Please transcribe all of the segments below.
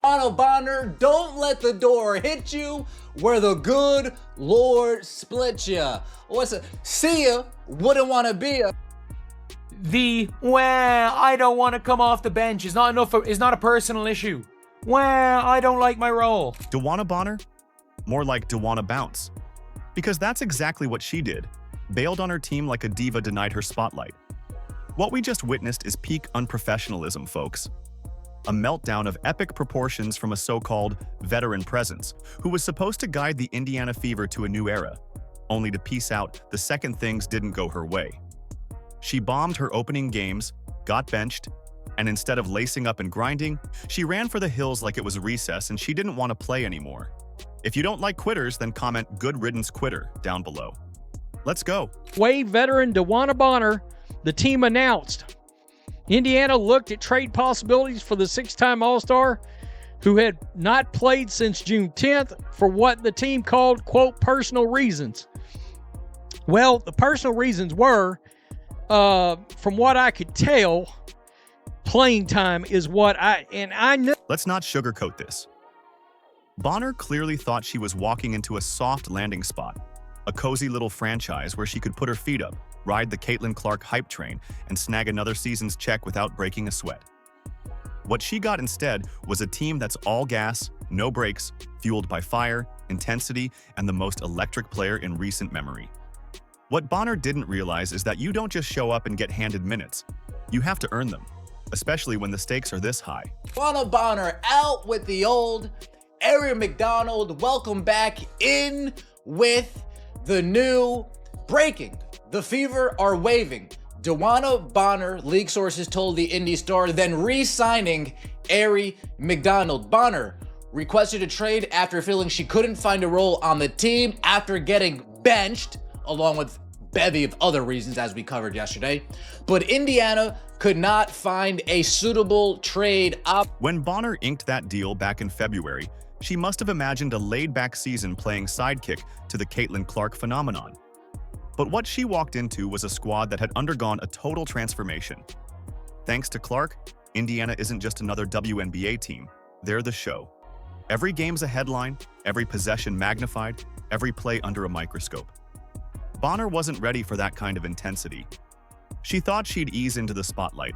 DeWanna Bonner, don't let the door hit you where the good Lord split ya. What's it? See ya, wouldn't want to be ya. Well, I don't want to come off the bench is not a personal issue. Well, I don't like my role. DeWanna Bonner? More like DeWanna Bounce. Because that's exactly what she did. Bailed on her team like a diva denied her spotlight. What we just witnessed is peak unprofessionalism, folks. A meltdown of epic proportions from a so-called veteran presence who was supposed to guide the Indiana Fever to a new era, only to peace out the second things didn't go her way. She bombed her opening games, got benched, and instead of lacing up and grinding, she ran for the hills like it was recess and she didn't want to play anymore. If you don't like quitters, then comment "Good riddance quitter" down below. Let's go. Wade veteran DeWanna Bonner, the team announced. Indiana looked at trade possibilities for the six-time All-Star who had not played since June 10th for what the team called, quote, personal reasons. Well, the personal reasons were, from what I could tell, playing time is what I know. Let's not sugarcoat this. Bonner clearly thought she was walking into a soft landing spot, a cozy little franchise where she could put her feet up, ride the Caitlin Clark hype train, and snag another season's check without breaking a sweat. What she got instead was a team that's all gas, no brakes, fueled by fire, intensity, and the most electric player in recent memory. What Bonner didn't realize is that you don't just show up and get handed minutes. You have to earn them, especially when the stakes are this high. DeWanna Bonner out with the old. Aaron McDonald, welcome back in with the new. Breaking. The Fever are waving. DeWanna Bonner, league sources told the Indy Star, then re-signing Aaron McDonald. Bonner requested a trade after feeling she couldn't find a role on the team after getting benched, along with bevy of other reasons as we covered yesterday. But Indiana could not find a suitable trade op. When Bonner inked that deal back in February, she must have imagined a laid-back season playing sidekick to the Caitlin Clark phenomenon. But what she walked into was a squad that had undergone a total transformation. Thanks to Clark, Indiana isn't just another WNBA team, they're the show. Every game's a headline, every possession magnified, every play under a microscope. Bonner wasn't ready for that kind of intensity. She thought she'd ease into the spotlight,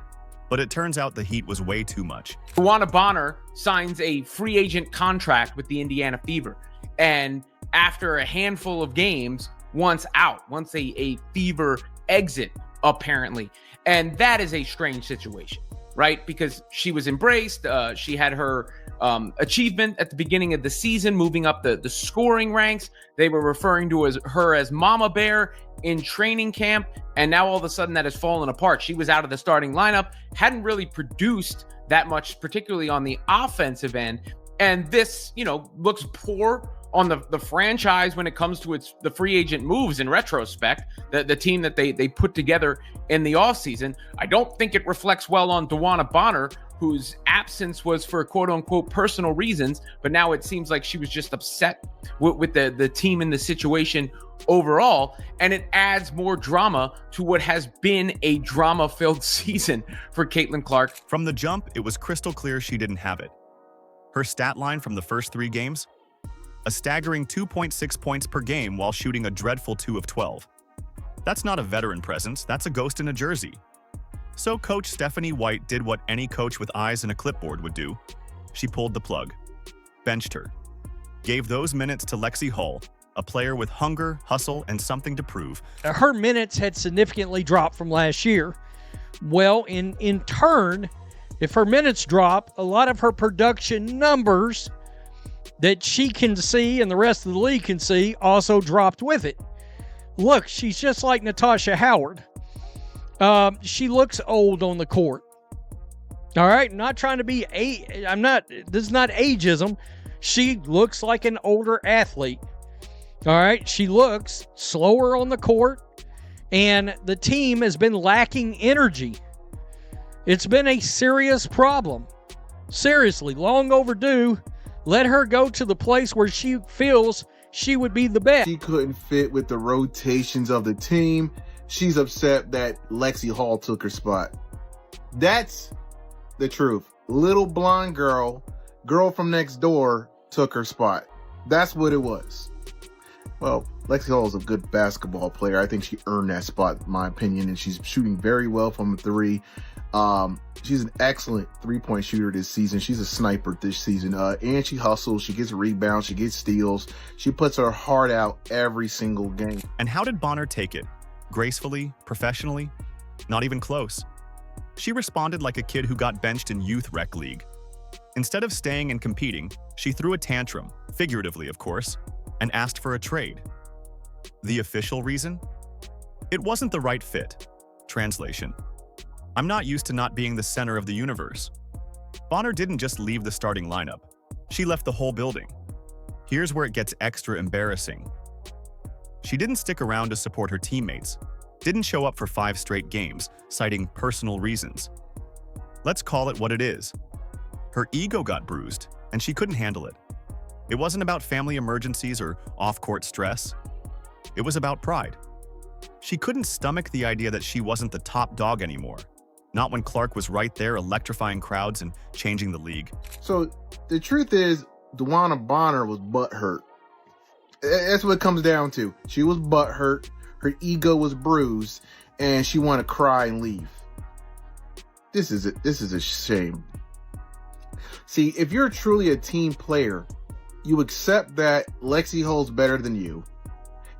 but it turns out the heat was way too much. DeWanna Bonner signs a free agent contract with the Indiana Fever. And after a handful of games, wants a Fever exit, apparently. And that is a strange situation, right? Because she was embraced. She had her achievement at the beginning of the season, moving up the scoring ranks. They were referring to her as Mama Bear in training camp. And now all of a sudden that has fallen apart. She was out of the starting lineup, hadn't really produced that much, particularly on the offensive end. And this, looks poor on the franchise when it comes to the free agent moves in retrospect, the team that they put together in the offseason. I don't think it reflects well on DeWanna Bonner, whose absence was for quote-unquote personal reasons, but now it seems like she was just upset with the team and the situation overall, and it adds more drama to what has been a drama-filled season for Caitlin Clark. From the jump, it was crystal clear she didn't have it. Her stat line from the first 3 games? A staggering 2.6 points per game while shooting a dreadful 2 of 12. That's not a veteran presence, that's a ghost in a jersey. So Coach Stephanie White did what any coach with eyes and a clipboard would do. She pulled the plug, benched her, gave those minutes to Lexie Hull, a player with hunger, hustle, and something to prove. Her minutes had significantly dropped from last year. Well, in turn, if her minutes drop, a lot of her production numbers that she can see and the rest of the league can see also dropped with it. Look, she's just like Natasha Howard. She looks old on the court. All right, not trying to be this is not ageism. She looks like an older athlete. All right, she looks slower on the court, and the team has been lacking energy. It's been a serious problem. Seriously, long overdue. Let her go to the place where she feels she would be the best. She couldn't fit with the rotations of the team. She's upset that Lexie Hull took her spot. That's the truth. Little blonde girl girl from next door took her spot. That's what it was. Well, Lexie Hull is a good basketball player. I think she earned that spot, in my opinion, and she's shooting very well from three. She's an excellent three-point shooter this season. She's a sniper this season. And she hustles. She gets rebounds. She gets steals. She puts her heart out every single game. And how did Bonner take it? Gracefully? Professionally? Not even close. She responded like a kid who got benched in Youth Rec League. Instead of staying and competing, she threw a tantrum, figuratively of course, and asked for a trade. The official reason? It wasn't the right fit. Translation: I'm not used to not being the center of the universe. Bonner didn't just leave the starting lineup. She left the whole building. Here's where it gets extra embarrassing. She didn't stick around to support her teammates, didn't show up for 5 straight games, citing personal reasons. Let's call it what it is. Her ego got bruised, and she couldn't handle it. It wasn't about family emergencies or off-court stress. It was about pride. She couldn't stomach the idea that she wasn't the top dog anymore. Not when Clark was right there electrifying crowds and changing the league. So the truth is, DeWanna Bonner was butthurt. That's what it comes down to. She was butthurt, her ego was bruised, and she wanted to cry and leave. This is a shame. See, if you're truly a team player, you accept that Lexie Hull's better than you.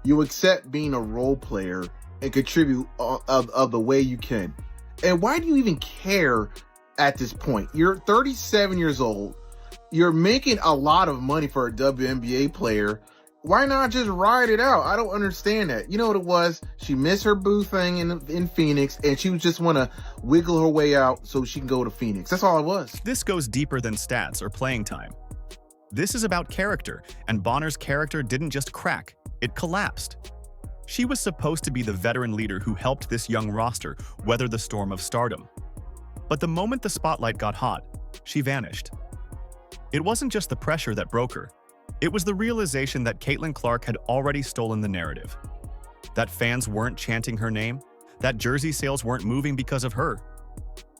You accept being a role player and contribute of the way you can. And why do you even care at this point? You're 37 years old. You're making a lot of money for a WNBA player. Why not just ride it out? I don't understand that. You know what it was? She missed her boo thing in Phoenix, and she just want to wiggle her way out so she can go to Phoenix. That's all it was. This goes deeper than stats or playing time. This is about character, and Bonner's character didn't just crack, it collapsed. She was supposed to be the veteran leader who helped this young roster weather the storm of stardom. But the moment the spotlight got hot, she vanished. It wasn't just the pressure that broke her. It was the realization that Caitlin Clark had already stolen the narrative. That fans weren't chanting her name, that jersey sales weren't moving because of her.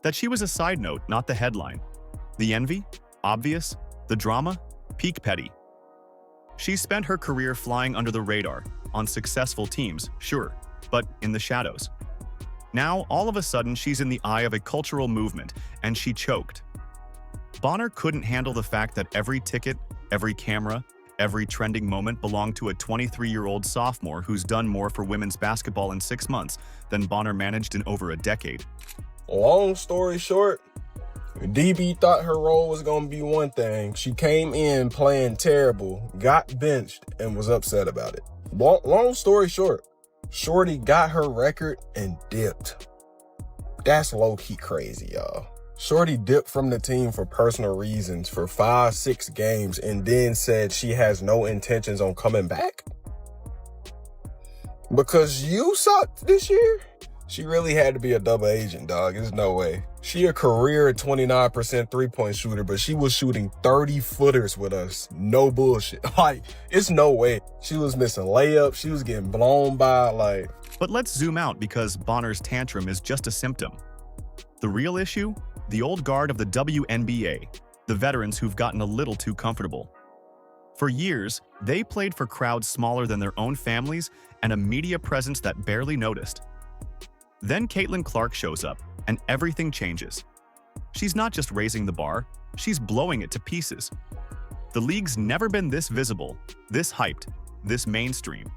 That she was a side note, not the headline. The envy? Obvious. The drama? Peak petty. She spent her career flying under the radar, on successful teams, sure, but in the shadows. Now, all of a sudden, she's in the eye of a cultural movement, and she choked. Bonner couldn't handle the fact that every ticket, every camera, every trending moment belonged to a 23-year-old sophomore who's done more for women's basketball in 6 months than Bonner managed in over a decade. Long story short, DB thought her role was going to be one thing. She came in playing terrible, got benched, and was upset about it. Long story short, Shorty got her record and dipped. That's low-key crazy, y'all. Shorty dipped from the team for personal reasons for 5-6 games and then said she has no intentions on coming back? Because you sucked this year? She really had to be a double agent, dog. There's no way. She a career 29% three-point shooter, but she was shooting 30-footers with us. No bullshit. Like, it's no way. She was missing layups. She was getting blown by, like... But let's zoom out because Bonner's tantrum is just a symptom. The real issue? The old guard of the WNBA, the veterans who've gotten a little too comfortable. For years, they played for crowds smaller than their own families and a media presence that barely noticed. Then Caitlin Clark shows up, and everything changes. She's not just raising the bar, she's blowing it to pieces. The league's never been this visible, this hyped, this mainstream.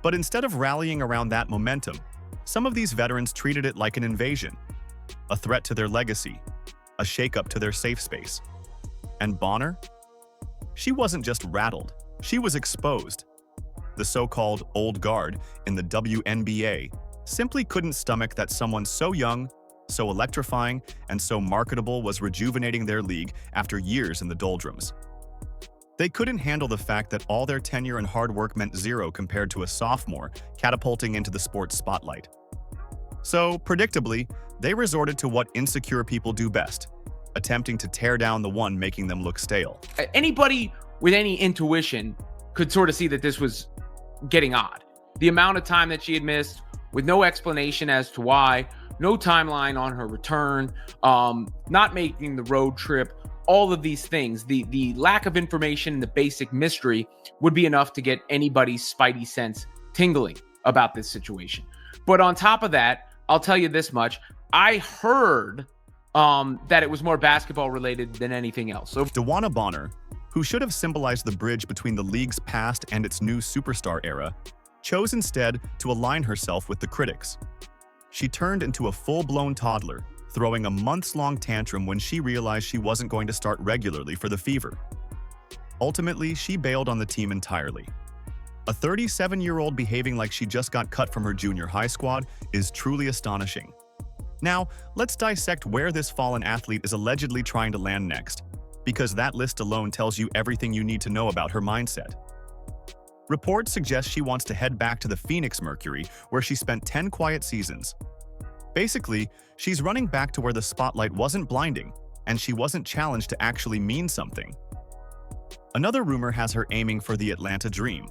But instead of rallying around that momentum, some of these veterans treated it like an invasion, a threat to their legacy, a shakeup to their safe space. And Bonner? She wasn't just rattled, she was exposed. The so-called old guard in the WNBA simply couldn't stomach that someone so young, so electrifying, and so marketable was rejuvenating their league after years in the doldrums. They couldn't handle the fact that all their tenure and hard work meant zero compared to a sophomore catapulting into the sports spotlight. So, predictably, they resorted to what insecure people do best, attempting to tear down the one making them look stale. Anybody with any intuition could sort of see that this was getting odd. The amount of time that she had missed, with no explanation as to why, no timeline on her return, not making the road trip all of these things, the lack of information, the basic mystery would be enough to get anybody's spidey sense tingling about this situation. But on top of that, I'll tell you this much. I heard that it was more basketball related than anything else. So DeWanna Bonner, who should have symbolized the bridge between the league's past and its new superstar era, chose instead to align herself with the critics. She turned into a full-blown toddler, throwing a months-long tantrum when she realized she wasn't going to start regularly for the Fever. Ultimately, she bailed on the team entirely. A 37-year-old behaving like she just got cut from her junior high squad is truly astonishing. Now, let's dissect where this fallen athlete is allegedly trying to land next, because that list alone tells you everything you need to know about her mindset. Reports suggest she wants to head back to the Phoenix Mercury, where she spent 10 quiet seasons. Basically, she's running back to where the spotlight wasn't blinding, and she wasn't challenged to actually mean something. Another rumor has her aiming for the Atlanta Dream,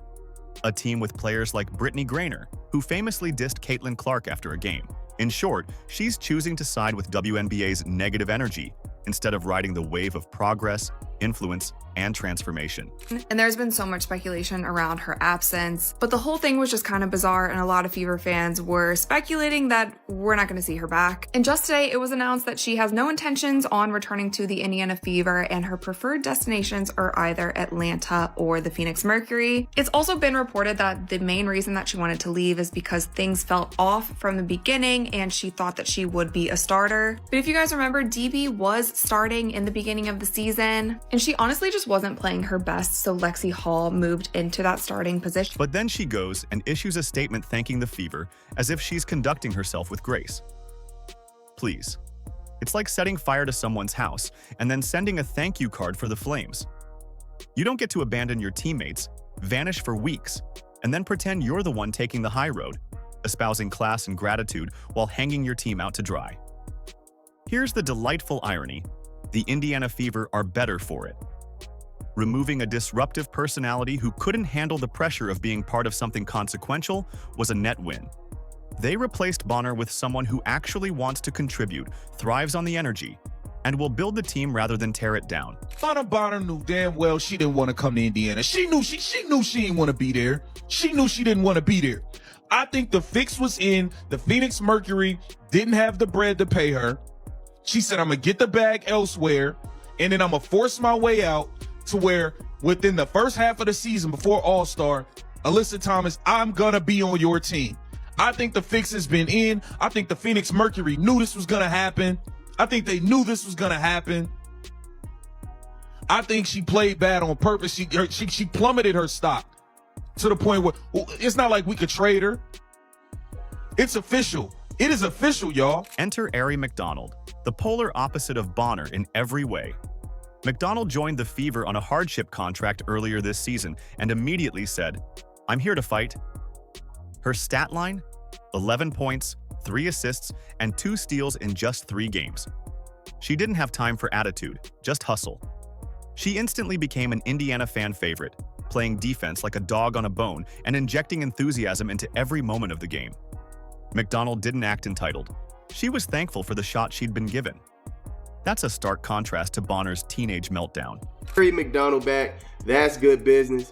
a team with players like Brittany Griner, who famously dissed Caitlin Clark after a game. In short, she's choosing to side with WNBA's negative energy instead of riding the wave of progress, influence, and transformation. And there's been so much speculation around her absence, but the whole thing was just kind of bizarre, and a lot of Fever fans were speculating that we're not going to see her back. And just today, it was announced that she has no intentions on returning to the Indiana Fever, and her preferred destinations are either Atlanta or the Phoenix Mercury. It's also been reported that the main reason that she wanted to leave is because things felt off from the beginning, and she thought that she would be a starter. But if you guys remember, DB was starting in the beginning of the season, and she honestly just wasn't playing her best, so Lexie Hull moved into that starting position. But then she goes and issues a statement thanking the Fever as if she's conducting herself with grace. Please. It's like setting fire to someone's house and then sending a thank you card for the flames. You don't get to abandon your teammates, vanish for weeks, and then pretend you're the one taking the high road, espousing class and gratitude while hanging your team out to dry. Here's the delightful irony. The Indiana Fever are better for it. Removing a disruptive personality who couldn't handle the pressure of being part of something consequential was a net win. They replaced Bonner with someone who actually wants to contribute, thrives on the energy, and will build the team rather than tear it down. DeWanna Bonner knew damn well she didn't want to come to Indiana. She knew she didn't want to be there. She knew she didn't want to be there. I think the fix was in. The Phoenix Mercury didn't have the bread to pay her. She said, I'm going to get the bag elsewhere, and then I'm going to force my way out to where within the first half of the season before All-Star, Alyssa Thomas, I'm going to be on your team. I think the fix has been in. I think the Phoenix Mercury knew this was going to happen. I think they knew this was going to happen. I think she played bad on purpose. She plummeted her stock to the point where it's not like we could trade her. It's official. It is official, y'all. Enter Aari McDonald, the polar opposite of Bonner in every way. McDonald joined the Fever on a hardship contract earlier this season and immediately said, I'm here to fight. Her stat line? 11 points, 3 assists, and 2 steals in just 3 games. She didn't have time for attitude, just hustle. She instantly became an Indiana fan favorite, playing defense like a dog on a bone and injecting enthusiasm into every moment of the game. McDonald didn't act entitled. She was thankful for the shot she'd been given. That's a stark contrast to Bonner's teenage meltdown. Aari McDonald back, that's good business.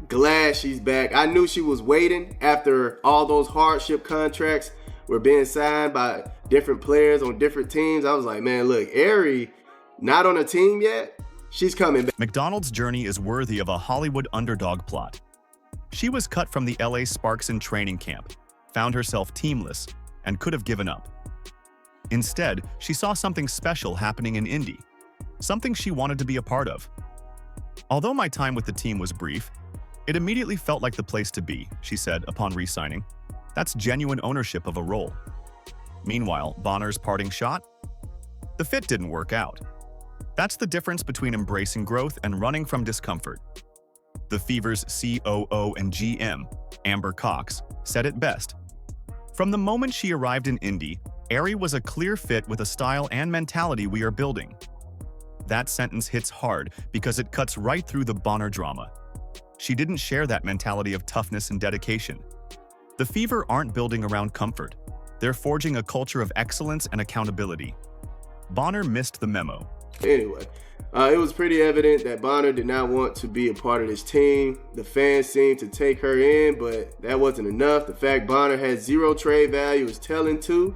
Glad she's back. I knew she was waiting after all those hardship contracts were being signed by different players on different teams. I was like, man, look, Aari not on a team yet. She's coming back. McDonald's journey is worthy of a Hollywood underdog plot. She was cut from the LA Sparks in training camp, found herself teamless, and could have given up. Instead, she saw something special happening in Indy, something she wanted to be a part of. Although my time with the team was brief, it immediately felt like the place to be, she said upon re-signing. That's genuine ownership of a role. Meanwhile, Bonner's parting shot? The fit didn't work out. That's the difference between embracing growth and running from discomfort. The Fever's COO and GM, Amber Cox, said it best. From the moment she arrived in Indy, Aari was a clear fit with a style and mentality we are building. That sentence hits hard because it cuts right through the Bonner drama. She didn't share that mentality of toughness and dedication. The Fever aren't building around comfort. They're forging a culture of excellence and accountability. Bonner missed the memo. Anyway, it was pretty evident that Bonner did not want to be a part of this team. The fans seemed to take her in, but that wasn't enough. The fact Bonner had zero trade value is telling too.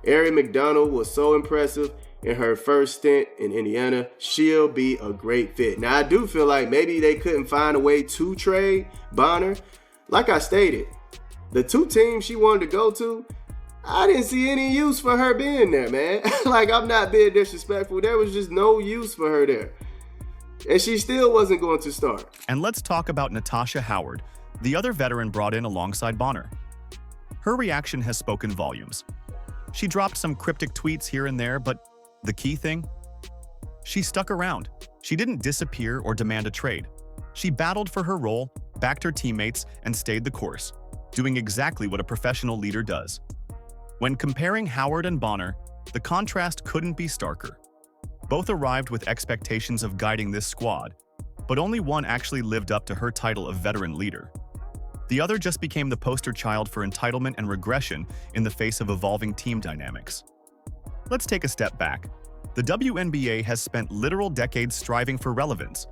Ari McDonald was so impressive in her first stint in Indiana. She'll be a great fit. Now, I do feel like maybe they couldn't find a way to trade Bonner. Like I stated, the two teams she wanted to go to, I didn't see any use for her being there, man. Like, I'm not being disrespectful. There was just no use for her there. And she still wasn't going to start. And let's talk about Natasha Howard, the other veteran brought in alongside Bonner. Her reaction has spoken volumes. She dropped some cryptic tweets here and there, but the key thing? She stuck around. She didn't disappear or demand a trade. She battled for her role, backed her teammates, and stayed the course, doing exactly what a professional leader does. When comparing Howard and Bonner, the contrast couldn't be starker. Both arrived with expectations of guiding this squad, but only one actually lived up to her title of veteran leader. The other just became the poster child for entitlement and regression in the face of evolving team dynamics. Let's take a step back. The WNBA has spent literal decades striving for relevance,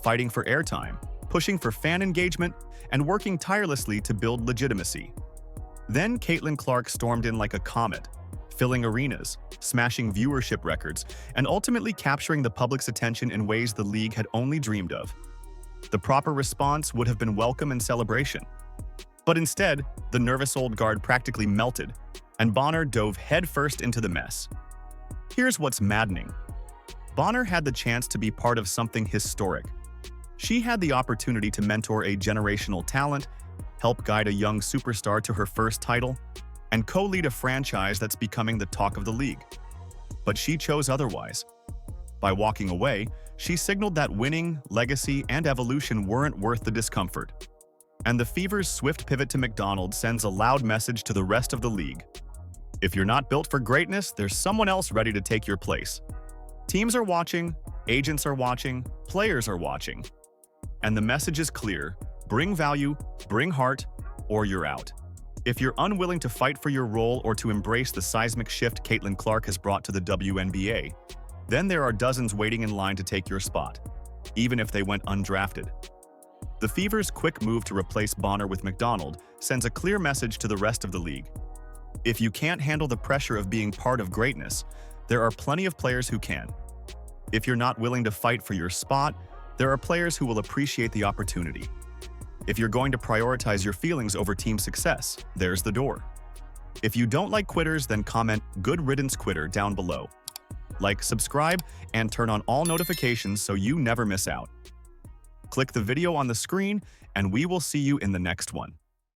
fighting for airtime, pushing for fan engagement, and working tirelessly to build legitimacy. Then Caitlin Clark stormed in like a comet, filling arenas, smashing viewership records, and ultimately capturing the public's attention in ways the league had only dreamed of. The proper response would have been welcome and celebration. But instead, the nervous old guard practically melted, and Bonner dove headfirst into the mess. Here's what's maddening. Bonner had the chance to be part of something historic. She had the opportunity to mentor a generational talent, help guide a young superstar to her first title, and co-lead a franchise that's becoming the talk of the league. But she chose otherwise. By walking away, she signaled that winning, legacy, and evolution weren't worth the discomfort. And the Fever's swift pivot to McDonald sends a loud message to the rest of the league. If you're not built for greatness, there's someone else ready to take your place. Teams are watching, agents are watching, players are watching. And the message is clear: bring value, bring heart, or you're out. If you're unwilling to fight for your role or to embrace the seismic shift Caitlin Clark has brought to the WNBA, then there are dozens waiting in line to take your spot, even if they went undrafted. The Fever's quick move to replace Bonner with McDonald sends a clear message to the rest of the league. If you can't handle the pressure of being part of greatness, there are plenty of players who can. If you're not willing to fight for your spot, there are players who will appreciate the opportunity. If you're going to prioritize your feelings over team success, there's the door. If you don't like quitters, then comment "Good riddance quitter" down below. Like, subscribe, and turn on all notifications so you never miss out. Click the video on the screen, and we will see you in the next one.